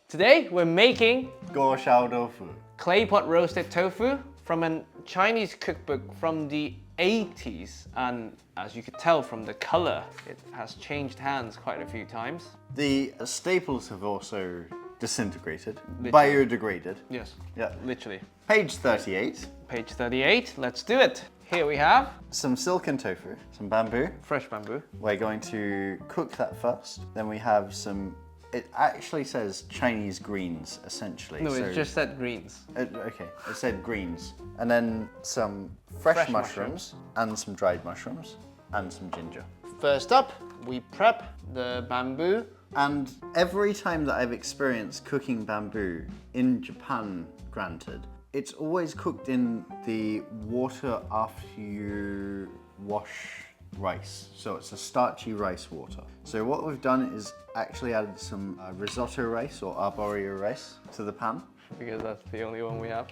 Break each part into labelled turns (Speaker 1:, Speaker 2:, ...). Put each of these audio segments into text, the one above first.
Speaker 1: Today we're making
Speaker 2: tofu.
Speaker 1: Claypot roasted tofu from a Chinese cookbook from the 80s, and as you could tell from the color, it has changed hands quite a few times.
Speaker 2: The staples have also disintegrated,
Speaker 1: Literally.
Speaker 2: biodegraded.
Speaker 1: Yes,
Speaker 2: Yeah.
Speaker 1: literally.
Speaker 2: Page 38.
Speaker 1: Page 38, let's do it. Here we have
Speaker 2: Some silken tofu, some bamboo.
Speaker 1: fresh bamboo.
Speaker 2: We're going to cook that first. Then we have some, it actually says Chinese greens, essentially.
Speaker 1: No, it just said greens.
Speaker 2: Okay, it said greens. And then some fresh mushrooms and some dried mushrooms and some ginger.
Speaker 1: First up, we prep the bamboo.
Speaker 2: And every time that I've experienced cooking bamboo, in Japan granted, it's always cooked in the water after you wash rice. So it's a starchy rice water. So what we've done is actually added some risotto rice or arborio rice to the pan.
Speaker 1: Because that's the only one we have.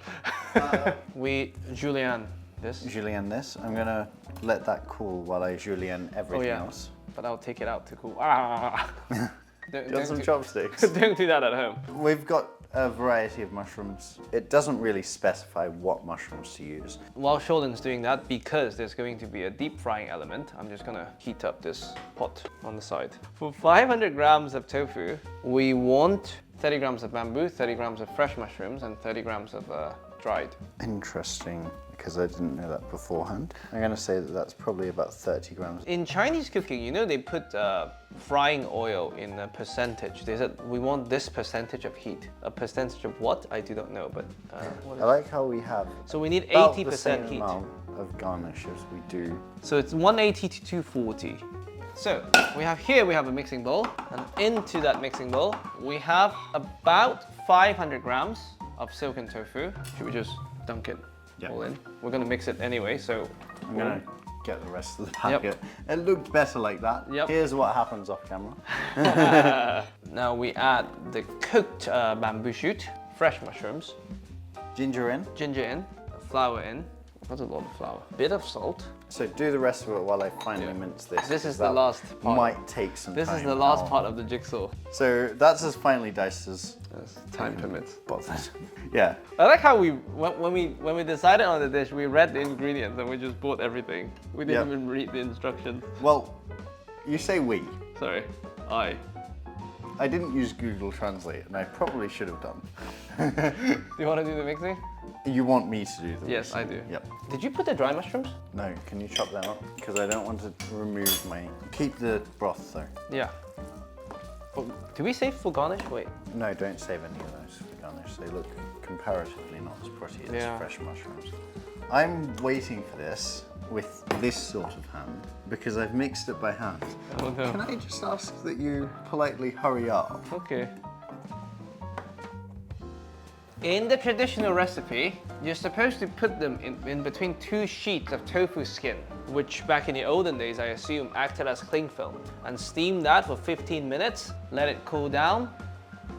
Speaker 1: We julienne this.
Speaker 2: Julienne this. I'm gonna let that cool while I julienne everything else.
Speaker 1: But I'll take it out to cool. Ah!
Speaker 2: Got some chopsticks.
Speaker 1: Don't do that at home.
Speaker 2: We've got a variety of mushrooms. It doesn't really specify what mushrooms to use.
Speaker 1: While Shaulan's doing that, because there's going to be a deep frying element, I'm just gonna heat up this pot on the side. For 500 grams of tofu, we want 30 grams of bamboo, 30 grams of fresh mushrooms, and 30 grams of dried.
Speaker 2: Interesting, because I didn't know that beforehand. I'm gonna say that that's probably about 30 grams.
Speaker 1: In Chinese cooking, you know, they put frying oil in a percentage. They said, we want this percentage of heat. A percentage of what? I do not know, but...
Speaker 2: I like how we have
Speaker 1: so we need
Speaker 2: about
Speaker 1: 80%
Speaker 2: the same
Speaker 1: heat.
Speaker 2: amount of garnish as we do.
Speaker 1: So it's 180 to 240. So we have a mixing bowl, and into that mixing bowl, we have about 500 grams of silken tofu. Should we just dunk it all in? We're gonna mix it anyway, so...
Speaker 2: I'm gonna get the rest of the packet. It looked better like that. Here's what happens off camera.
Speaker 1: Now we add the cooked bamboo shoot, fresh mushrooms,
Speaker 2: Ginger in.
Speaker 1: ginger in, flour in. That's a lot of flour. Bit of salt.
Speaker 2: So do the rest of it while I finally mince this.
Speaker 1: This is the last part.
Speaker 2: Might take some time.
Speaker 1: This is the last part of the jigsaw.
Speaker 2: So that's as finely diced as
Speaker 1: Time permits.
Speaker 2: bothered. Yeah.
Speaker 1: I like how when we decided on the dish, we read the ingredients and we just bought everything. We didn't even read the instructions.
Speaker 2: Well, you say we.
Speaker 1: Sorry, I
Speaker 2: didn't use Google Translate, and I probably should have done.
Speaker 1: Do you want to do the mixing?
Speaker 2: You want me to do the
Speaker 1: Yes,
Speaker 2: mixing?
Speaker 1: I do.
Speaker 2: Yep.
Speaker 1: Did you put the dry mushrooms?
Speaker 2: No, can you chop them up? Because I don't want to remove my... Keep the broth though.
Speaker 1: Yeah. Do we save for garnish? Wait.
Speaker 2: No, don't save any of those for garnish. They look comparatively not as pretty as fresh mushrooms. I'm waiting for this with this sort of hand because I've mixed it by hand.
Speaker 1: Oh no.
Speaker 2: Can I just ask that you politely hurry up?
Speaker 1: Okay. In the traditional recipe, you're supposed to put them in between two sheets of tofu skin, which back in the olden days, I assume, acted as cling film, and steam that for 15 minutes, let it cool down,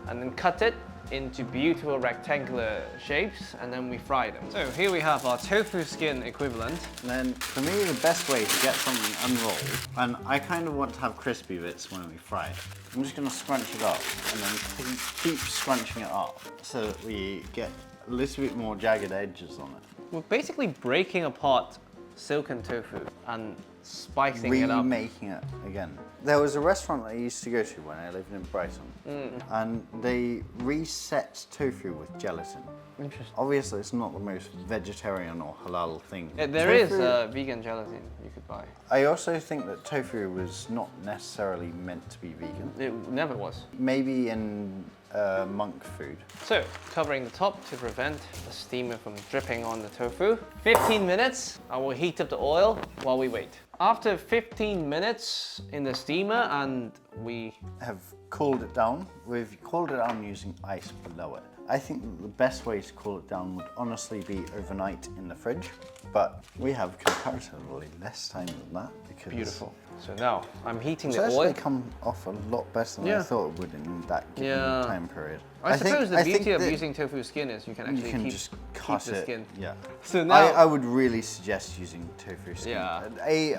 Speaker 1: and then cut it into beautiful rectangular shapes, and then we fry them. So here we have our tofu skin equivalent.
Speaker 2: And then for me, the best way to get something unrolled, and I kind of want to have crispy bits when we fry it, I'm just going to scrunch it up and then keep scrunching it up so that we get a little bit more jagged edges on it.
Speaker 1: We're basically breaking apart silken tofu and spicing it up.
Speaker 2: Remaking it again. There was a restaurant I used to go to when I lived in Brighton, and they reset tofu with gelatin.
Speaker 1: Interesting.
Speaker 2: Obviously, it's not the most vegetarian or halal thing.
Speaker 1: There is vegan gelatin you could buy.
Speaker 2: I also think that tofu was not necessarily meant to be vegan.
Speaker 1: It never was.
Speaker 2: Maybe in monk food.
Speaker 1: So, covering the top to prevent the steamer from dripping on the tofu. 15 minutes, I will heat up the oil while we wait. After 15 minutes in the steamer and we
Speaker 2: have cooled it down, we've cooled it down using ice below it. I think that the best way to cool it down would honestly be overnight in the fridge, but we have comparatively less time than that because...
Speaker 1: Beautiful. So now I'm heating
Speaker 2: it's
Speaker 1: the oil.
Speaker 2: actually come off a lot better than I thought it would in that given time period.
Speaker 1: I suppose the beauty of using tofu skin is you can actually keep the skin.
Speaker 2: Yeah.
Speaker 1: So now
Speaker 2: I would really suggest using tofu skin.
Speaker 1: Yeah.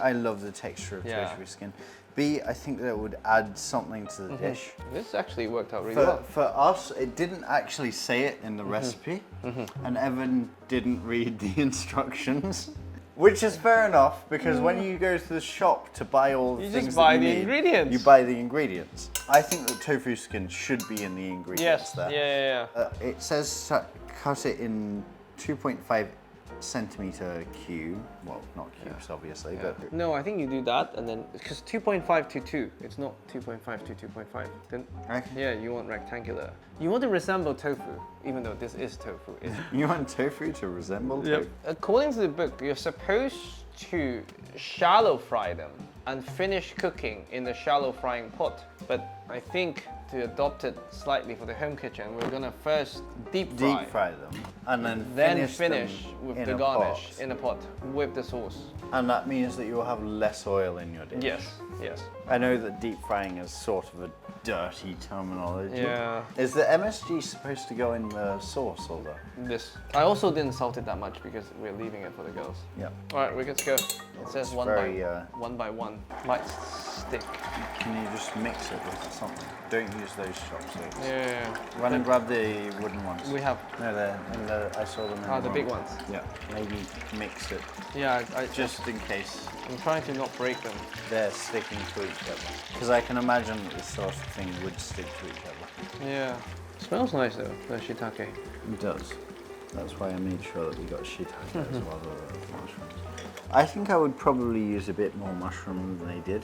Speaker 2: I love the texture of tofu skin. B, I think that it would add something to the dish.
Speaker 1: This actually worked out really well.
Speaker 2: For us, it didn't actually say it in the recipe, and Evan didn't read the instructions. Which is fair enough, because when you go to the shop to buy all the things
Speaker 1: buy
Speaker 2: that you
Speaker 1: the
Speaker 2: need,
Speaker 1: ingredients.
Speaker 2: you buy the ingredients. I think the tofu skin should be in the ingredients
Speaker 1: Yes,
Speaker 2: there.
Speaker 1: yeah.
Speaker 2: It says cut it in 2.5 centimeter cube. Well, not cubes, obviously, but
Speaker 1: No, I think you do that, and then because 2.5 to 2, it's not 2.5 to 2.5. Then
Speaker 2: Okay.
Speaker 1: yeah, you want rectangular. You want to resemble tofu, even though this is tofu.
Speaker 2: You want tofu to resemble tofu?
Speaker 1: According to the book, you're supposed to shallow fry them and finish cooking in the shallow frying pot. But I think to adopt it slightly for the home kitchen, we're gonna first deep
Speaker 2: fry them, and
Speaker 1: then
Speaker 2: finish
Speaker 1: with
Speaker 2: them
Speaker 1: the
Speaker 2: in a
Speaker 1: garnish
Speaker 2: pot.
Speaker 1: in a pot with the sauce.
Speaker 2: And that means that you'll have less oil in your dish.
Speaker 1: Yes, yes.
Speaker 2: I know that deep frying is sort of a dirty terminology.
Speaker 1: Yeah.
Speaker 2: Is the MSG supposed to go in the sauce or the?
Speaker 1: This. I also didn't salt it that much because we're leaving it for the girls.
Speaker 2: Yeah.
Speaker 1: All right, we're good to go. It says one by one. Might stick.
Speaker 2: Can you just mix it with something? Don't use those chopsticks.
Speaker 1: Yeah.
Speaker 2: Run and grab the wooden ones.
Speaker 1: We have.
Speaker 2: No, I saw them in
Speaker 1: The big ones.
Speaker 2: Yeah. Maybe mix it
Speaker 1: Yeah,
Speaker 2: just in case
Speaker 1: I'm trying to not break them.
Speaker 2: they're sticking to each other. Because I can imagine that this sort of thing would stick to each other.
Speaker 1: Yeah. Smells nice though, the shiitake.
Speaker 2: It does. That's why I made sure that we got shiitake as well as mushrooms. I think I would probably use a bit more mushroom than they did.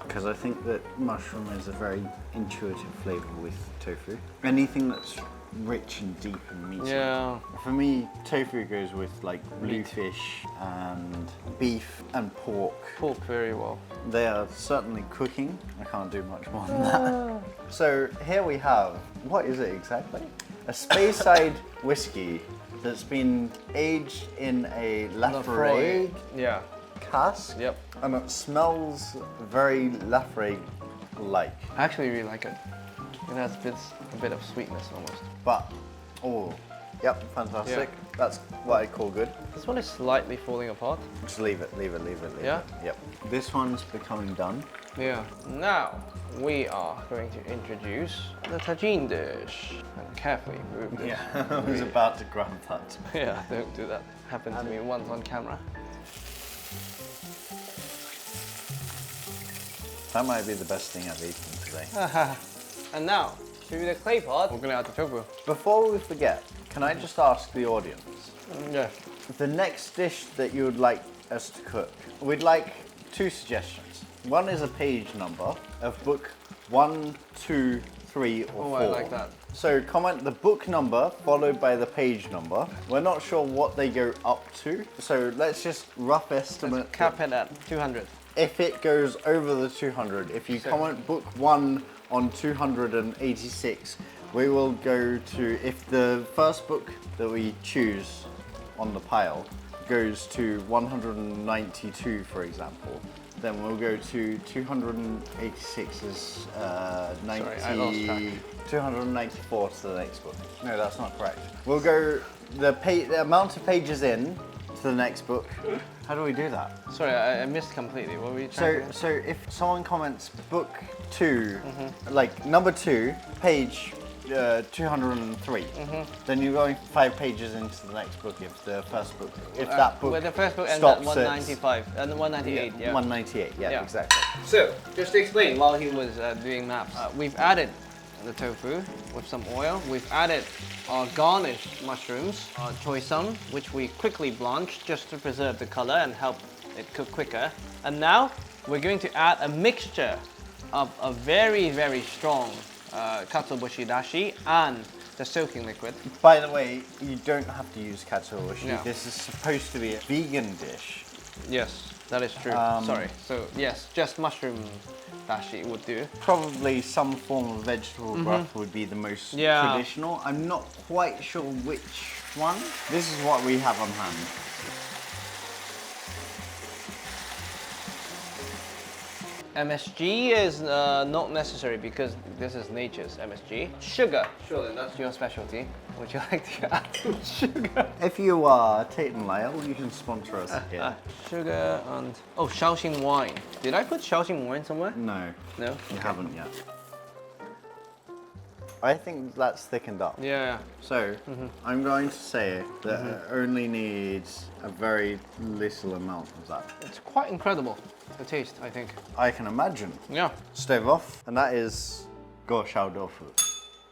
Speaker 2: Because I think that mushroom is a very intuitive flavour with tofu. Anything that's rich and deep and meaty.
Speaker 1: Yeah.
Speaker 2: For me, tofu goes with like blue fish and beef and pork.
Speaker 1: Pork very well.
Speaker 2: They are certainly cooking. I can't do much more than that. So here we have, what is it exactly? A Speyside whiskey that's been aged in a Lafroig
Speaker 1: Yeah.
Speaker 2: cask.
Speaker 1: Yep.
Speaker 2: And it smells very Lafroig-like.
Speaker 1: I actually really like it. It has a bit of sweetness almost.
Speaker 2: But, yep, fantastic.
Speaker 1: Yeah.
Speaker 2: That's what I call good.
Speaker 1: This one is slightly falling apart.
Speaker 2: Just leave it.
Speaker 1: Yeah?
Speaker 2: Yep. This one's becoming done.
Speaker 1: Yeah. Now we are going to introduce the tagine dish. And carefully move this.
Speaker 2: Yeah, I was about to grab that.
Speaker 1: Yeah, don't do that. Happened to me once on camera.
Speaker 2: That might be the best thing I've eaten today.
Speaker 1: And now, to the clay pot, we're gonna add the tofu.
Speaker 2: Before we forget, can I just ask the audience,
Speaker 1: Yeah.
Speaker 2: the next dish that you would like us to cook, we'd like 2 suggestions. One is a page number of book 1, 2, 3, or 4.
Speaker 1: Oh, I like that.
Speaker 2: So comment the book number followed by the page number. We're not sure what they go up to, so let's just rough estimate.
Speaker 1: Let's cap it at 200.
Speaker 2: If it goes over the 200, if you comment book 1 on 286, we will go to, if the first book that we choose on the pile goes to 192, for example, then we'll go to 286's 294 to the next book. No, that's not correct. We'll go the amount of pages in to the next book. How do we do that?
Speaker 1: Sorry, I missed completely. What were you trying to do?
Speaker 2: So if someone comments book 2, like number 2, page 203, then you're going 5 pages into the next book if the first book, that book
Speaker 1: Well, the first book ends
Speaker 2: stops
Speaker 1: at 195 and 198. Yeah.
Speaker 2: 198, yeah, exactly.
Speaker 1: So, just to explain, while he was doing maps, we've added the tofu with some oil. We've added our garnished mushrooms, our choy sum, which we quickly blanched just to preserve the color and help it cook quicker. And now we're going to add a mixture of a very, very strong katsuobushi dashi and the soaking liquid.
Speaker 2: By the way, you don't have to use katsuobushi.
Speaker 1: No.
Speaker 2: This is supposed to be a vegan dish.
Speaker 1: Yes, that is true. Sorry. So yes, just mushroom dashi would do.
Speaker 2: Probably some form of vegetable broth would be the most traditional. I'm not quite sure which one. This is what we have on hand.
Speaker 1: MSG is not necessary because this is nature's MSG. Sugar. Surely that's your specialty. Would you like to add sugar?
Speaker 2: If you are Tate and Lyle, you can sponsor us here.
Speaker 1: Sugar and... Oh, Shaoxing wine. Did I put Shaoxing wine somewhere?
Speaker 2: No,
Speaker 1: No?
Speaker 2: you haven't yet. I think that's thickened up.
Speaker 1: Yeah.
Speaker 2: So, I'm going to say that it only needs a very little amount of that.
Speaker 1: It's quite incredible, the taste, I think.
Speaker 2: I can imagine.
Speaker 1: Yeah.
Speaker 2: Stove off, and that is Go Shao Tofu.